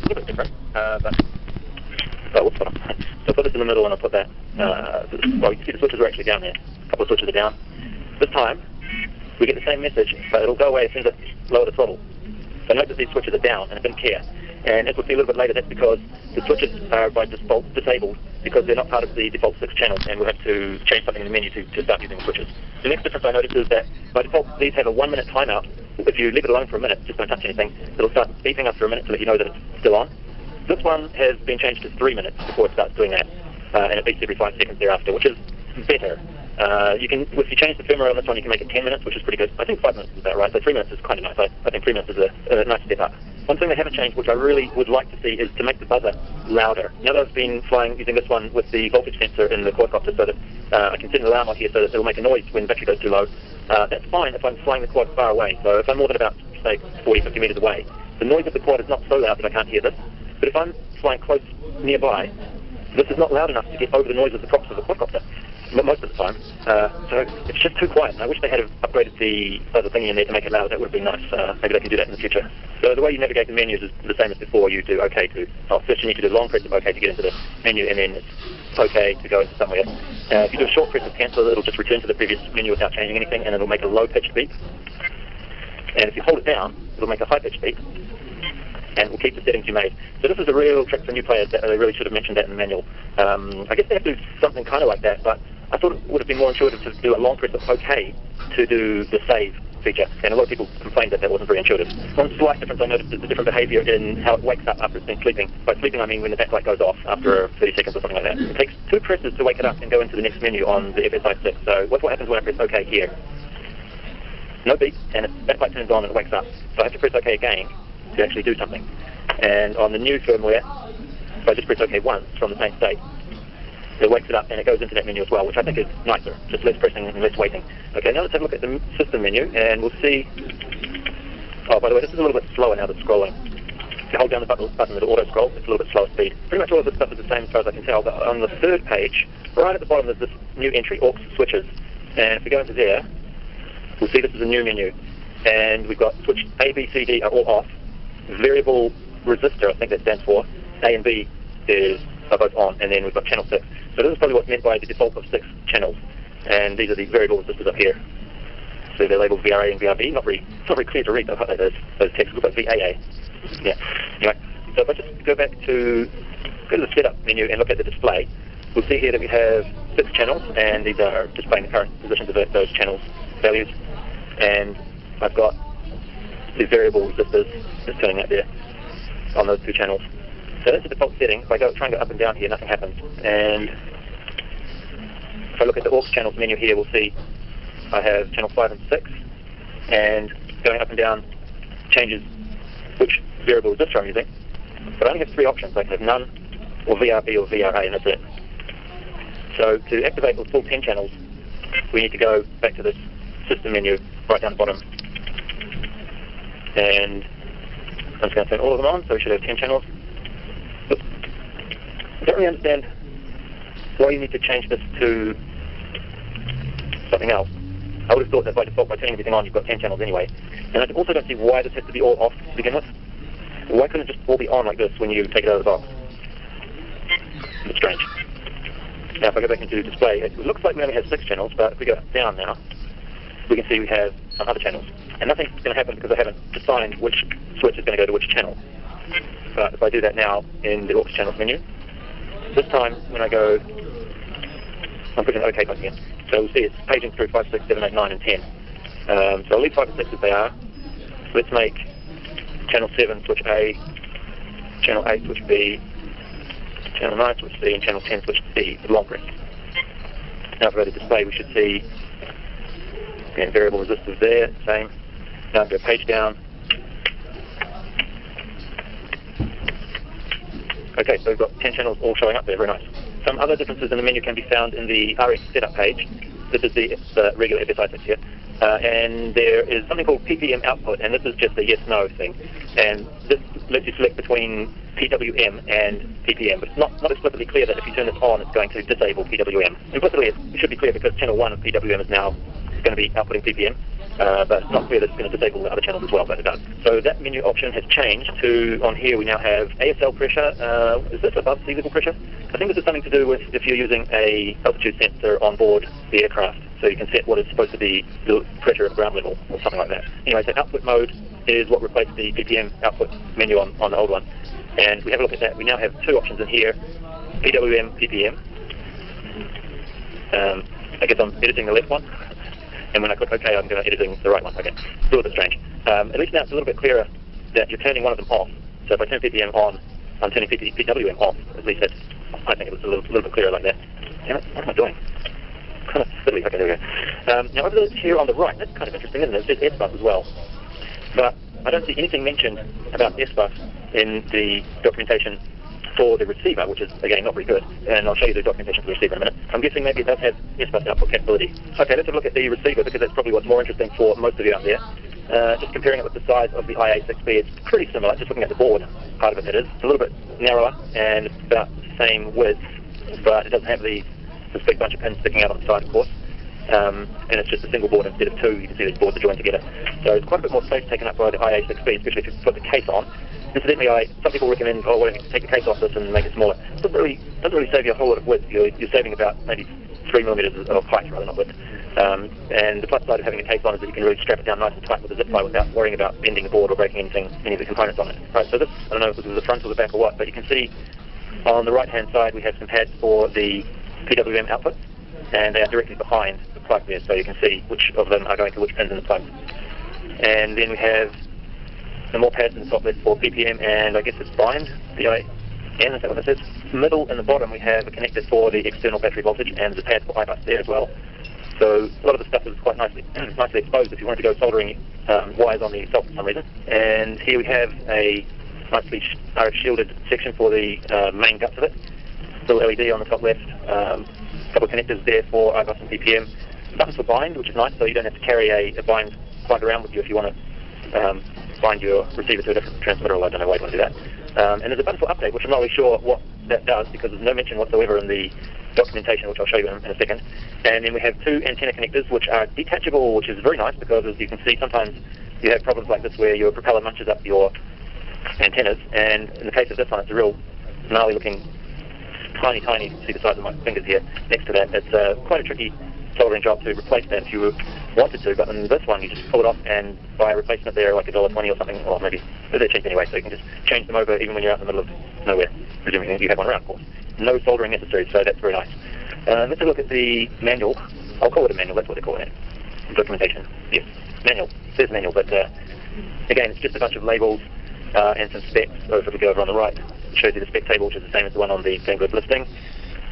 a little bit different, whoops, hold on. So I'll put this in the middle and I'll put that, well, you can see the switches are actually down there. A couple of switches are down. This time, we get the same message, but it'll go away as soon as I lower the throttle. So note that these switches are down, and it didn't care. And as we'll see a little bit later, that's because the switches are by default disabled because they're not part of the default 6 channels, and we'll have to change something in the menu to start using the switches. The next difference I noticed is that by default these have a 1-minute timeout. If you leave it alone for a minute, just don't touch anything, it'll start beeping after a minute to let you know that it's still on. This one has been changed to 3 minutes before it starts doing that, and it beeps every 5 seconds thereafter, which is better. If you change the firmware on this one, you can make it 10 minutes, which is pretty good. I think 5 minutes is about right, so 3 minutes is kind of nice. I think 3 minutes is a nice step up. One thing they haven't changed, which I really would like to see, is to make the buzzer louder. Now that I've been flying using this one with the voltage sensor in the quadcopter so that I can set an alarm on here so that it'll make a noise when the battery goes too low. That's fine if I'm flying the quad far away. So if I'm more than about, say, 40, 50 meters away, the noise of the quad is not so loud that I can't hear this. But if I'm flying close nearby, this is not loud enough to get over the noise of the props of the quadcopter. Most of the time. So it's just too quiet, and I wish they had upgraded the other thingy in there to make it louder. That would have been nice. Maybe they can do that in the future. So the way you navigate the menus is the same as before. You do OK to, first you need to do a long press of OK to get into the menu, and then it's OK to go into somewhere. If you do a short press of cancel, it'll just return to the previous menu without changing anything, and it'll make a low-pitched beep. And if you hold it down, it'll make a high-pitched beep, and we'll keep the settings you made. So this is a real trick for new players that they really should have mentioned that in the manual. I guess they have to do something kind of like that, but I thought it would have been more intuitive to do a long press of OK to do the save feature, and a lot of people complained that that wasn't very intuitive. One slight difference I noticed is the different behavior in how it wakes up after it's been sleeping. By sleeping I mean when the backlight goes off after 30 seconds or something like that. It takes 2 presses to wake it up and go into the next menu on the FSI 6. So what happens when I press OK here? No beep, and the backlight turns on and it wakes up. So I have to press OK again to actually do something. And on the new firmware, if I just press OK once from the same state, it wakes it up and it goes into that menu as well, which I think is nicer, just less pressing and less waiting. Okay, now let's have a look at the system menu, and we'll see. Oh, by the way, this is a little bit slower now that's scrolling. If you hold down the button it'll auto scroll, it's a little bit slower speed. Pretty much all of this stuff is the same as far as I can tell, but on the 3rd page, right at the bottom there's this new entry, aux switches. And if we go into there, we'll see this is a new menu. And we've got switch A, B, C, D are all off. Variable resistor, I think that stands for, A and B are both on, and then we've got channel 6. So this is probably what's meant by the default of 6 channels, and these are the variable resistors up here. So they're labeled VRA and VRB. Not very clear to read those texts. Look like VAA. Yeah. Anyway, so if I just go to the setup menu and look at the display, we'll see here that we have 6 channels, and these are displaying the current positions of those channels values. And I've got the variable resistors just turning out there on those 2 channels. So that's the default setting. If I try and go up and down here, nothing happens. And if I look at the aux channels menu here, we'll see I have channel 5 and 6. And going up and down changes which variable resistor I'm using. But I only have 3 options. I can have none, or VRB, or VRA, and that's it. So to activate the full 10 channels, we need to go back to this system menu right down the bottom. And I'm just going to turn all of them on, so we should have 10 channels. Oops. I don't really understand why you need to change this to something else. I would have thought that by default, by turning everything on, you've got 10 channels anyway. And I also don't see why this has to be all off to begin with. Why couldn't it just all be on like this when you take it out of the box? It's strange. Now if I go back into display, it looks like we only have 6 channels, but if we go down now, we can see we have some other channels. And nothing's going to happen because I haven't defined which switch is going to go to which channel. But if I do that now in the aux channels menu, this time when I go, I'm pushing the OK button again. So we'll see it's paging through 5, 6, 7, 8, 9, and 10. So I'll leave 5 and 6 as they are. Let's make channel 7 switch A, channel 8 switch B, channel 9 switch C, and channel 10 switch D with long press. Now if I go to display, we should see again, variable resistors there, same. Now I'll go page down. Okay, so we've got 10 channels all showing up there, very nice. Some other differences in the menu can be found in the RX setup page. This is the regular FSI 6 here. And there is something called PPM output, and this is just a yes-no thing. And this lets you select between PWM and PPM, but it's not explicitly clear that if you turn this on, it's going to disable PWM. Implicitly, it should be clear because channel 1 of PWM is now going to be outputting PPM. but it's not clear that it's going to disable the other channels as well, but it does. So that menu option has changed to, on here we now have ASL pressure. Is this above sea level pressure? I think this is something to do with if you're using a altitude sensor on board the aircraft, so you can set what is supposed to be the pressure at ground level or something like that. Anyway, so output mode is what replaced the PPM output menu on the old one. And we have a look at that. We now have two options in here, PWM, PPM. I guess I'm editing the left one. And when I click OK, I'm going to editing the right one. Okay, it's a little bit strange. At least now it's a little bit clearer that you're turning one of them off. So if I turn PPM on, I'm turning PWM off. At least that's, I think it was a little bit clearer like that. Damn it, what am I doing? Kind of fiddly. Okay, there we go. Now over here on the right, that's kind of interesting, isn't it? It says S-Bus as well. But I don't see anything mentioned about S-Bus in the documentation for the receiver, which is, again, not very good. And I'll show you the documentation for the receiver in a minute. I'm guessing maybe it does have S-Bus output capability. Okay, let's have a look at the receiver, because that's probably what's more interesting for most of you out there. Just comparing it with the size of the IA6B, it's pretty similar. Just looking at the board, part of it is. It's a little bit narrower and about the same width, but it doesn't have this big bunch of pins sticking out on the side, of course. And it's just a single board instead of two. You can see these boards are joined together. So it's quite a bit more space taken up by the IA6B, especially if you put the case on. Incidentally, some people recommend, oh, well, take the case off this and make it smaller. It doesn't really save you a whole lot of width. You're saving about maybe 3 millimeters of height rather, not width. And the plus side of having a case on is that you can really strap it down nice and tight with a zip tie without worrying about bending the board or breaking any of the components on it. Right, so this, I don't know if this is the front or the back or what, but you can see on the right-hand side we have some pads for the PWM outputs, and they are directly behind the plug there, so you can see which of them are going to which pins in the plug. And then we have some more pads in the top left for PPM, and I guess it's bind, BIN, is that what it says? Middle and the bottom we have a connector for the external battery voltage, and there's a pad for iBus there as well. So a lot of the stuff is quite nicely exposed if you wanted to go soldering wires on the itself for some reason. And here we have a nicely RF shielded section for the main guts of it. Little LED on the top left, a couple of connectors there for iBus and PPM. Buttons for bind, which is nice, so you don't have to carry a bind plug around with you if you want to bind your receiver to a different transmitter, or I don't know why you want to do that. And there's a button for update, which I'm not really sure what that does, because there's no mention whatsoever in the documentation, which I'll show you in a second. And then we have two antenna connectors, which are detachable, which is very nice, because as you can see, sometimes you have problems like this where your propeller munches up your antennas, and in the case of this one, it's a real gnarly looking, tiny, you can see the size of my fingers here next to that. It's quite a tricky soldering job to replace that if you wanted to, but in this one you just pull it off and buy a replacement there, like $1.20 or something, or maybe they're cheap anyway, so you can just change them over even when you're out in the middle of nowhere, presuming you have one around, of course. No soldering necessary, so that's very nice. Let's have a look at the manual. I'll call it a manual, that's what they call it. Documentation, yes, manual. It says manual, but again, it's just a bunch of labels and some specs. So if we go over on the right, it shows you the spec table, which is the same as the one on the Vanguard listing.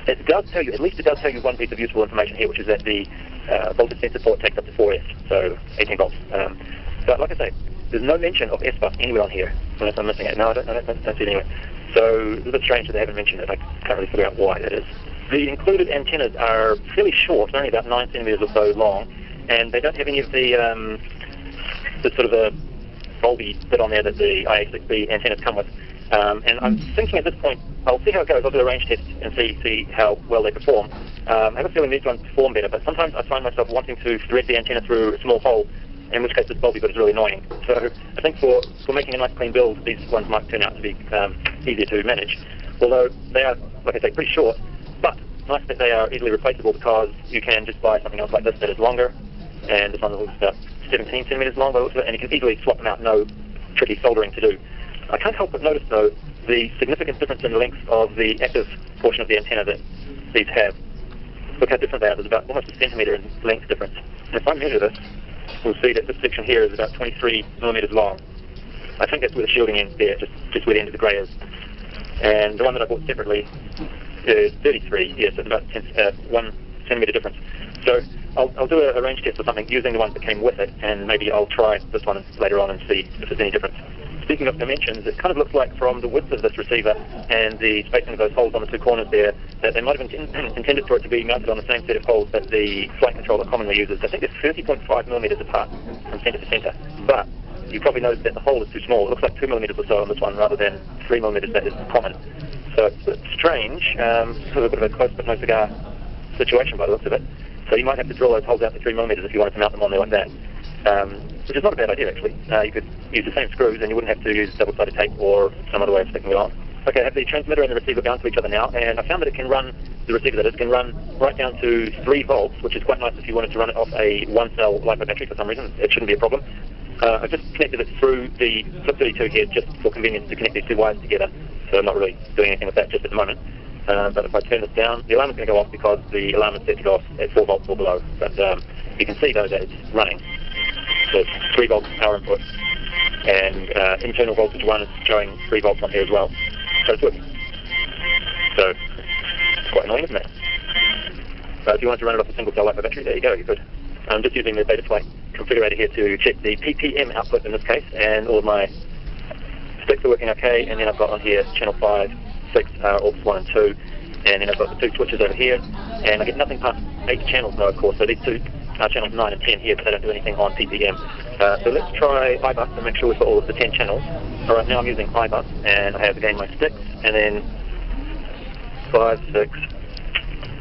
It does tell you, at least it does tell you one piece of useful information here, which is that the voltage sensor port takes up to 4S, so 18 volts. But like I say, there's no mention of S-Bus anywhere on here, unless I'm missing it. No, I don't see it anywhere. So it's a bit strange that they haven't mentioned it. I can't really figure out why that is. The included antennas are fairly short, only about 9 centimeters or so long, and they don't have any of the sort of a bulby bit on there that the IA6B antennas come with. And I'm thinking at this point, I'll see how it goes. I'll do a range test and see how well they perform. I have a feeling these ones perform better, but sometimes I find myself wanting to thread the antenna through a small hole, in which case this bulby bit is really annoying. So I think for making a nice clean build, these ones might turn out to be easier to manage. Although they are, like I say, pretty short, but nice that they are easily replaceable, because you can just buy something else like this that is longer, and this one is about 17 centimeters long by the looks of it, and you can easily swap them out, no tricky soldering to do. I can't help but notice, though, the significant difference in the length of the active portion of the antenna that these have. Look how different they are. There's about almost a centimetre in length difference. And if I measure this, we'll see that this section here is about 23 millimetres long. I think that's where the shielding ends there, just where the end of the grey is. And the one that I bought separately is 33, yes, it's about 1 centimetre difference. So I'll do a range test or something using the ones that came with it, and maybe I'll try this one later on and see if there's any difference. Speaking of dimensions, it kind of looks like from the width of this receiver and the spacing of those holes on the two corners there, that they might have intended for it to be mounted on the same set of holes that the flight controller commonly uses. I think it's 30.5 millimetres apart from centre to centre, but you probably noticed that the hole is too small. It looks like 2 millimetres or so on this one rather than 3 millimetres that is common. So it's a bit strange, sort of a bit of a close but no cigar situation by the looks of it. So you might have to drill those holes out to 3 millimetres if you wanted to mount them on there like that. which is not a bad idea actually. You could use the same screws and you wouldn't have to use double-sided tape or some other way of sticking it on. Okay, I have the transmitter and the receiver bound to each other now, and I found that it can run, the receiver that is, can run right down to 3 volts, which is quite nice if you wanted to run it off a 1-cell LiPo battery for some reason. It shouldn't be a problem. I just connected it through the flip 32 here just for convenience to connect these 2 wires together, so I'm not really doing anything with that just at the moment. But if I turn this down, the alarm is going to go off because the alarm is set to go off at 4 volts or below. But you can see though that it's running. So it's 3 volts power input, and internal voltage 1 is showing 3 volts on here as well. So it's working. So it's quite annoying, isn't it? If you wanted to run it off a single cell LiPo battery, there you go, you could. I'm just using the Betaflight configurator here to check the PPM output in this case, and all of my sticks are working okay, and then I've got on here channel 5, 6, AUX 1 and 2, and then I've got the 2 switches over here, and I get nothing past 8 channels though, of course, so these 2 are channels 9 and 10 here, but they don't do anything on PPM. So let's try iBus and make sure we've got all of the 10 channels. Alright, now I'm using iBus, and I have again my sticks, and then 5, 6,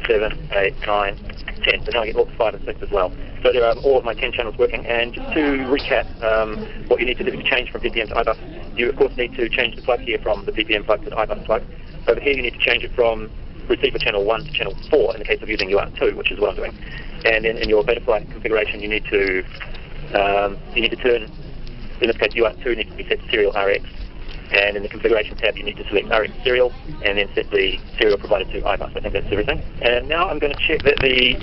7, 8, 9, 10. So now I get AUX 5 and 6 as well. So there are all of my 10 channels working, and just to recap, what you need to do to change from PPM to iBus, you of course need to change the plug here from the PPM plug to the iBus plug. Over here you need to change it from receiver channel 1 to channel 4 in the case of using UART2, which is what I'm doing. And then in your Betaflight configuration you need to turn, in this case UART2 needs to be set to serial RX, and in the configuration tab you need to select RX serial and then set the serial provided to iBus. I think that's everything. And now I'm going to check that the